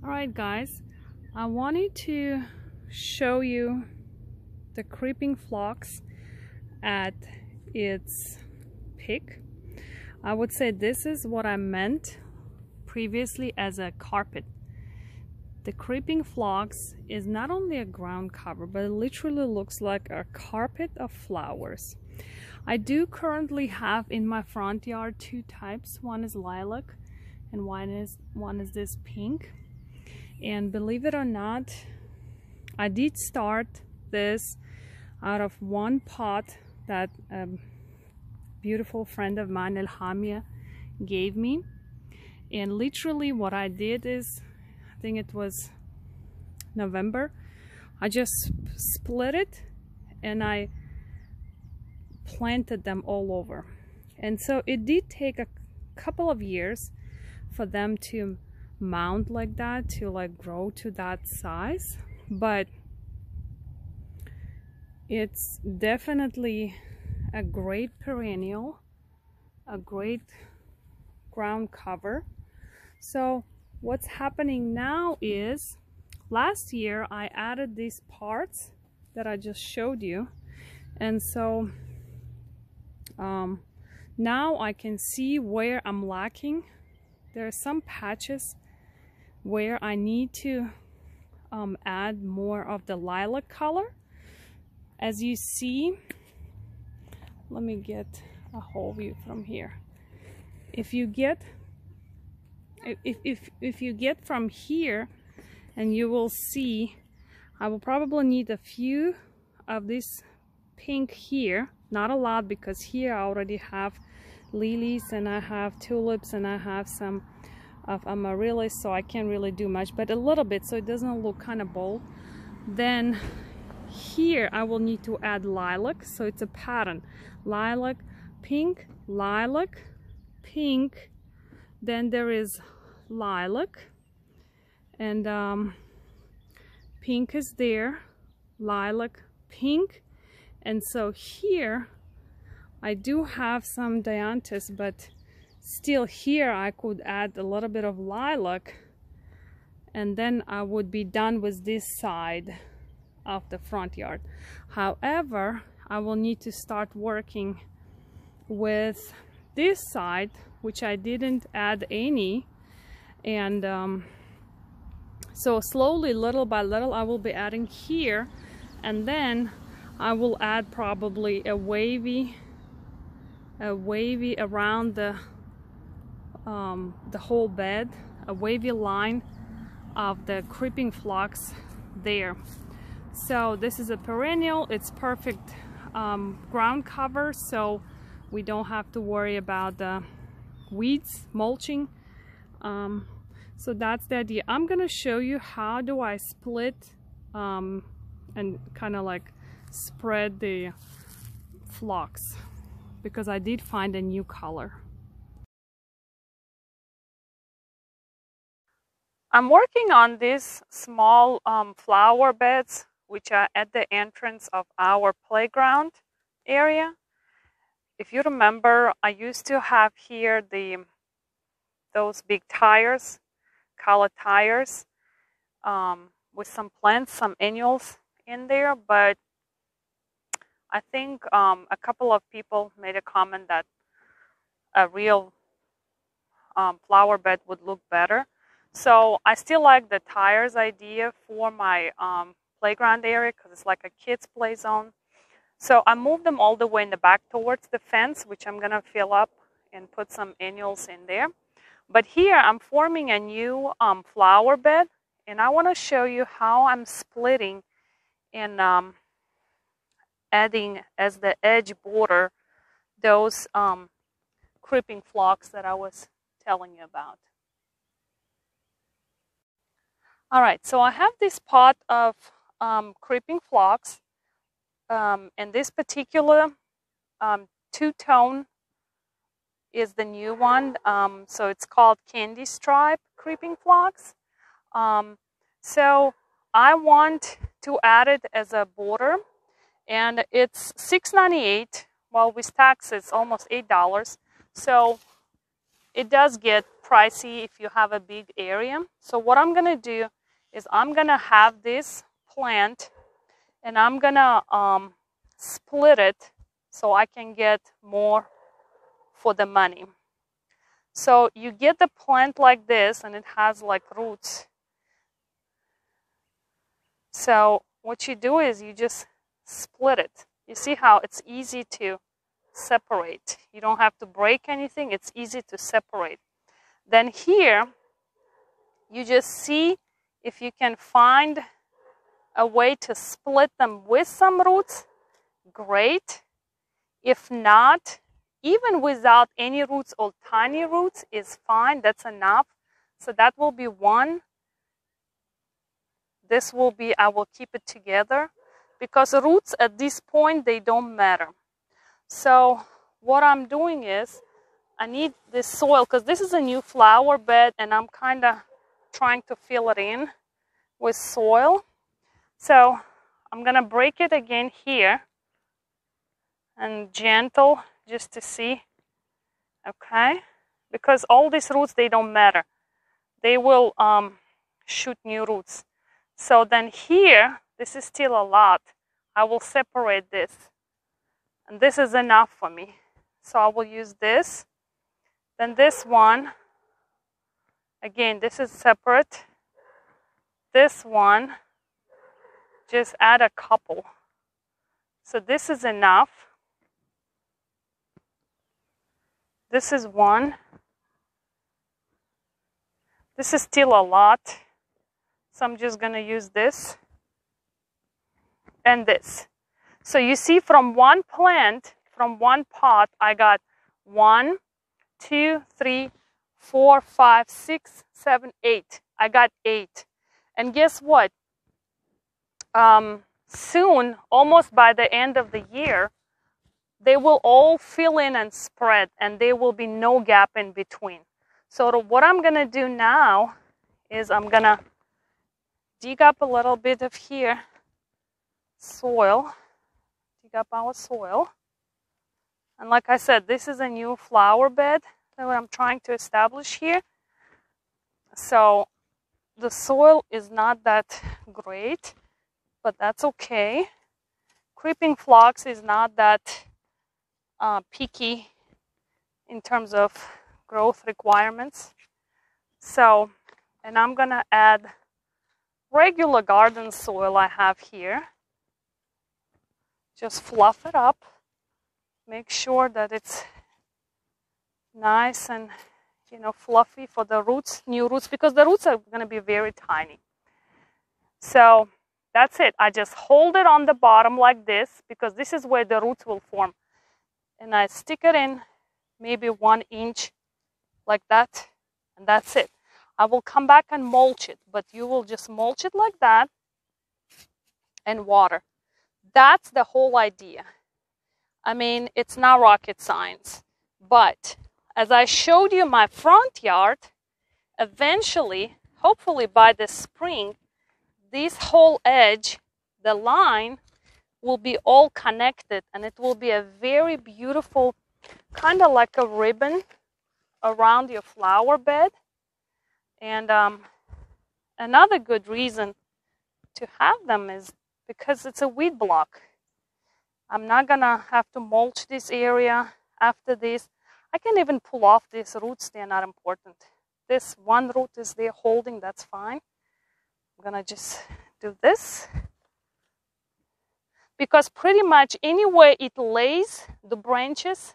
Alright guys, I wanted to show you the Creeping Phlox at its peak. I would say this is what I meant previously as a carpet. The Creeping Phlox is not only a ground cover, but it literally looks like a carpet of flowers. I do currently have in my front yard two types. One is lilac and one is this pink. And believe it or not, I did start this out of one pot that a beautiful friend of mine, Elhamia, gave me. And literally what I did is, I think it was November, I just split it and I planted them all over. And so it did take a couple of years for them to mount like that, to like grow to that size, but it's definitely a great perennial, a great ground cover. So what's happening now is, last year I added these parts that I just showed you, and so now I can see where I'm lacking. There are some patches where I need to add more of the lilac color. As you see, let me get a whole view from here. If you get if you get from here, and you will see I will probably need a few of this pink here, not a lot, because here I already have lilies and I have tulips and I have some of amaryllis, so I can't really do much, but a little bit so it doesn't look kind of bold. Then here I will need to add lilac, so it's a pattern: lilac, pink, lilac, pink, then there is lilac, and pink is there, lilac, pink. And so here I do have some dianthus, but still here I could add a little bit of lilac, and then I would be done with this side of the front yard. However, I will need to start working with this side, which I didn't add any, and so slowly, little by little, I will be adding here, and then I will add probably a wavy around the whole bed, a wavy line of the Creeping Phlox there. So this is a perennial. It's perfect ground cover, so we don't have to worry about the weeds mulching. So that's the idea. I'm gonna show you how do I split and kind of like spread the phlox, because I did find a new color. I'm working on these small flower beds, which are at the entrance of our playground area. If you remember, I used to have here those big tires, colored tires, with some plants, some annuals in there, but I think a couple of people made a comment that a real flower bed would look better. So I still like the tires idea for my playground area, because it's like a kids play zone. So I moved them all the way in the back towards the fence, which I'm gonna fill up and put some annuals in there. But here I'm forming a new flower bed, and I want to show you how I'm splitting and adding as the edge border those Creeping Phlox that I was telling you about. All right, so I have this pot of Creeping Phlox, and this particular two-tone is the new one. So it's called Candy Stripe Creeping Phlox. So I want to add it as a border, and it's $6.98. Well, with tax it's almost $8. So it does get pricey if you have a big area. So what I'm gonna do is I'm gonna have this plant and I'm gonna split it so I can get more for the money. So you get the plant like this and it has like roots. So what you do is you just split it. You see how it's easy to separate. You don't have to break anything. It's easy to separate. Then here, you just see if you can find a way to split them with some roots. Great. If not, even without any roots or tiny roots is fine. That's enough. So that will be one. This will be, I will keep it together because roots at this point, they don't matter. So what I'm doing is I need this soil because this is a new flower bed and I'm kind of trying to fill it in with soil. So I'm going to break it again here and gentle just to see. Okay. Because all these roots, they don't matter. They will shoot new roots. So then here, this is still a lot. I will separate this. And this is enough for me. So I will use this. Then this one, again, this is separate. This one, just add a couple. So this is enough. This is one. This is still a lot. So I'm just going to use this and this. So you see from one plant, from one pot, I got 1, 2, 3, 4, 5, 6, 7, 8. I got 8. And guess what? Soon, almost by the end of the year, they will all fill in and spread, and there will be no gap in between. So what I'm going to do now is I'm going to dig up a little bit of here soil, dig up our soil. And like I said, this is a new flower bed that I'm trying to establish here. So the soil is not that great, but that's okay. Creeping Phlox is not that picky in terms of growth requirements. So, and I'm gonna add regular garden soil I have here. Just fluff it up. Make sure that it's nice and, you know, fluffy for the roots, new roots, because the roots are going to be very tiny. So that's it. I just hold it on the bottom like this because this is where the roots will form. And I stick it in maybe 1 inch like that, and that's it. I will come back and mulch it, but you will just mulch it like that and water. That's the whole idea. I mean, it's not rocket science, but as I showed you my front yard, eventually, hopefully by the spring, this whole edge, the line, will be all connected and it will be a very beautiful, kind of like a ribbon around your flower bed. And another good reason to have them is because it's a weed block. I'm not gonna have to mulch this area after this. I can even pull off these roots, they're not important. This one root is there holding, that's fine. I'm gonna just do this. Because pretty much anywhere it lays, the branches,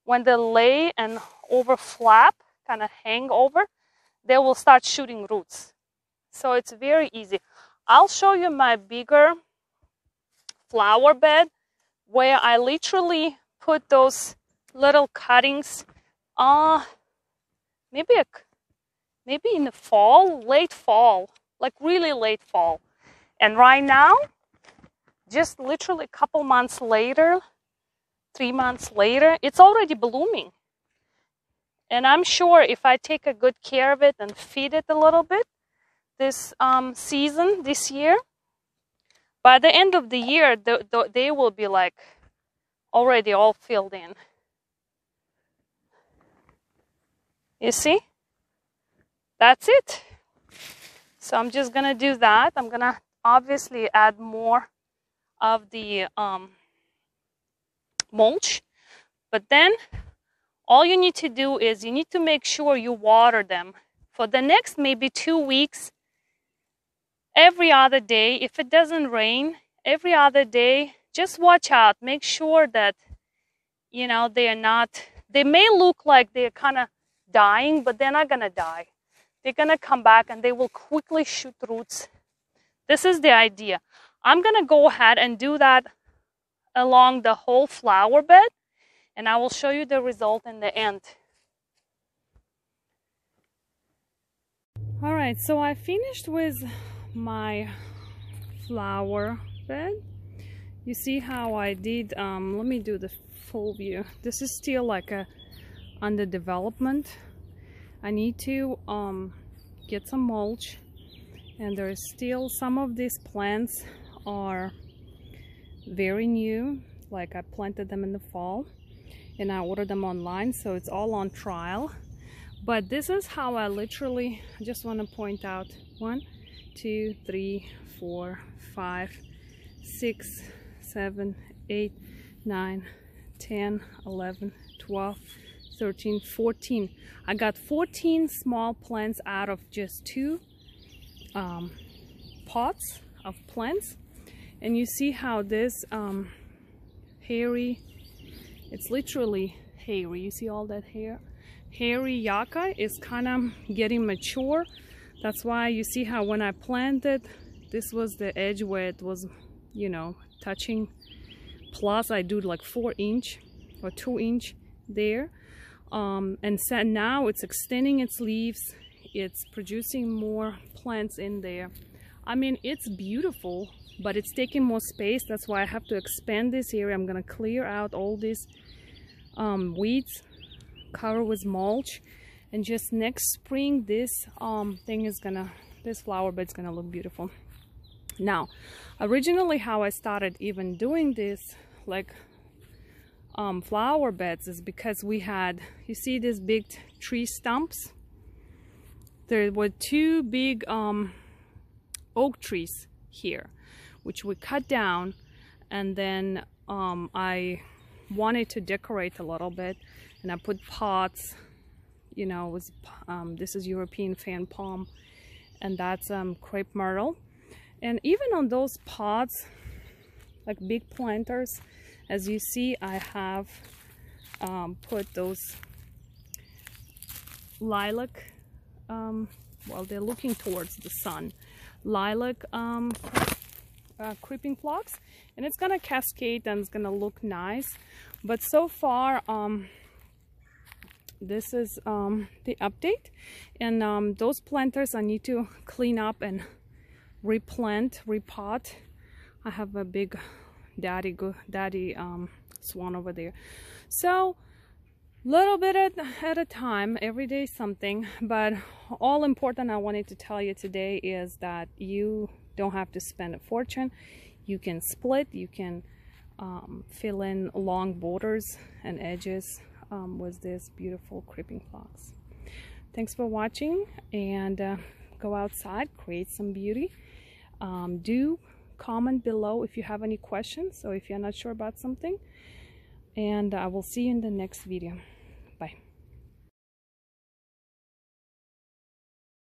when they lay and overflap, kind of hang over, they will start shooting roots. So it's very easy. I'll show you my bigger flower bed where I literally put those little cuttings, maybe in the fall, late fall, like really late fall. And right now, just literally a couple months later, 3 months later, it's already blooming. And I'm sure if I take a good care of it and feed it a little bit this season, this year, by the end of the year, they will be like already all filled in. You see? that's it. So I'm just gonna do that. I'm gonna obviously add more of the mulch, but then all you need to do is you need to make sure you water them for the next maybe 2 weeks, every other day. If it doesn't rain, every other day. Just watch out. Make sure that, you know, they may look like they're kind of dying, but they're not going to die. They're going to come back and they will quickly shoot roots. This is the idea. I'm going to go ahead and do that along the whole flower bed, and I will show you the result in the end. All right, so I finished with my flower bed. You see how I did, let me do the full view. This is still like under development. I need to get some mulch, and there is still some of these plants are very new, like I planted them in the fall and I ordered them online, so it's all on trial. But this is how I literally, I just want to point out 1, 2, 3, 4, 5, 6, 7, 8, 9, 10, 11, 12, 13, 14. I got 14 small plants out of just 2 pots of plants. And you see how this hairy, it's literally hairy. You see all that hair? Hairy yucca is kind of getting mature. That's why you see how when I planted, this was the edge where it was, you know, touching. Plus I do like 4-inch or 2-inch there. And so now it's extending its leaves. It's producing more plants in there. I mean, it's beautiful, but it's taking more space. That's why I have to expand this area. I'm gonna clear out all these weeds, cover with mulch, and just next spring this this flower bed's gonna look beautiful. Now, originally how I started even doing this like flower beds is because we had, you see these big tree stumps? There were 2 big oak trees here, which we cut down, and then I wanted to decorate a little bit, and I put pots, you know, with this is European fan palm, and that's crepe myrtle. And even on those pots, like big planters, as you see, I have put those lilac, well, they're looking towards the sun, lilac creeping phlox, and it's gonna cascade and it's gonna look nice. But so far this is the update, and those planters I need to clean up and replant, repot. I have a big daddy swan over there. So little bit at a time, every day something. But all important I wanted to tell you today is that you don't have to spend a fortune. You can split, you can fill in long borders and edges with this beautiful creeping phlox. Thanks for watching, and go outside, create some beauty. Do comment below if you have any questions or if you're not sure about something, and I will see you in the next video.